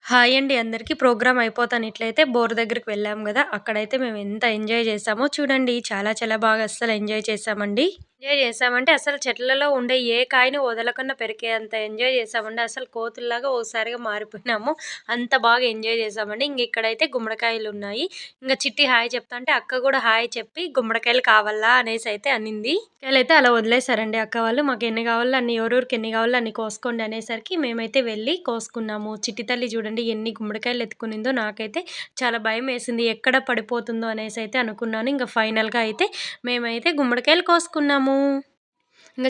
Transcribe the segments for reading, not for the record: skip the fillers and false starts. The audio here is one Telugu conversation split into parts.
హాయ్ అండి అందరికీ. ప్రోగ్రామ్ అయిపోతానిట్లయితే బోర్ దగ్గరికి వెళ్ళాం గదా! అక్కడైతే మేము ఎంత ఎంజాయ్ చేశామో చూడండి. చాలా చాలా బాగా అస్సలు ఎంజాయ్ చేశామండి. ఎంజాయ్ చేశామంటే అసలు చెట్లలో ఉండే ఏ కాయని వదలకుండా పెరికేంత ఎంజాయ్ చేశామండి. అసలు కోతుల్లాగా ఓసారిగా మారిపోయినాము. అంత బాగా ఎంజాయ్ చేశామండి. ఇక్కడైతే గుమ్మడికాయలున్నాయి. చిట్టి హాయ్ చెప్తాంటే అక్క గూడా హాయ్ చెప్పి గుమ్మడికాయలు కావాలా అనేసైతే అనింది. కాయలైతే అలా వదిలేసారండి అక్క వాళ్ళు. మాకెన్ని కావాలో అన్ని ఎవరెవరికి ఎన్ని కావాలో అన్ని కోసుకోండి అనేసరికి మేమైతే వెళ్ళి కోసుకున్నాము. చిట్టి తల్లి చూడండి ఎన్ని గుమ్మడికాయలు ఎత్తుకునిందో. నాకైతే చాలా భయమేసింది. ఎక్కడ పడిపోతుందో అనేసైతే అనుకున్నాను. ఫైనల్‌గా అయితే మేమైతే గుమ్మడికాయలు కోసుకున్నాము.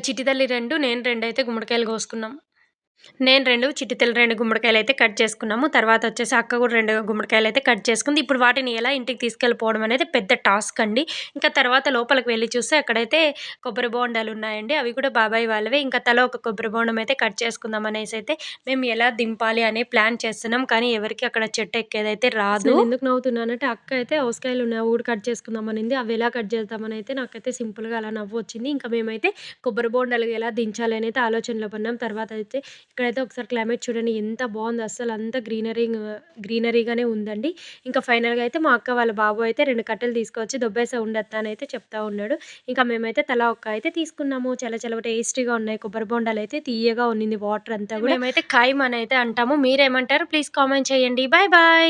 చిట్టి తల్లి 2, నేను 2 అయితే గుమ్మడికాయలు కోసుకున్నాం. నేను 2, చిట్టి తల్లి 2 గుమ్మడికాయలైతే కట్ చేసుకున్నాము. తర్వాతొచ్చేసి అక్క కూడా 2 గుమ్మడికాయలైతే కట్ చేసుకుంది. ఇప్పుడు వాటిని ఎలా ఇంటికి తీసుకెళ్ళిపోవడం అనేది పెద్ద టాస్క్ అండి. తర్వాత లోపలికి వెళ్లి చూస్తే అక్కడైతే కొబ్బరి బోండాలున్నాయండి. అవి కూడా బాబాయ్ వాళ్ళవే. తలా ఒక కొబ్బరి బోండం అయితే కట్ చేసుకుందాం అనేసైతే మేము ఎలా దింపాలి అనే ప్లాన్ చేస్తున్నాం. కానీ ఎవరికీ అక్కడ చెట్టు ఎక్కేదైతే రాదు. నేనెందుకు నవ్వుతున్నానంటే అక్క అయితే దోసకాయలున్నాయి అవి కూడా కట్ చేసుకుందాం అనింది. అవి ఎలా కట్ చేద్దామనైతే నాకైతే సింపుల్‌గా అలా నవ్వొచ్చింది. మేమైతే కొబ్బరి బోండాలు ఎలా దించాలి అనేది ఆలోచనలో పడినాం. తర్వాత అయితే ఇక్కడైతే ఒకసారి క్లైమేట్ చూడండి ఎంత బావుందో. అస్సలంతా గ్రీనరీగానే ఉందండి. ఫైనల్‌గా అయితే మా అక్క వాళ్ళ బాబు అయితే 2 కట్టెలు తీసుకొచ్చి దొబ్బేసా ఉండత్తా అని అయితే చెప్తా ఉన్నాడు. మేమైతే తలా ఒక్క అయితే తీసుకున్నాము. చాలా చాలా టేస్టీగా ఉన్నాయి. కొబ్బరి బొండాలైతే తియ్యగా ఉన్నింది వాటర్ అంతా గూడా. మేమైతే ఖైమ్ అని అయితే అంటాము. మీరేమంటారు? ప్లీజ్ కామెంట్ చేయండి. Bye bye.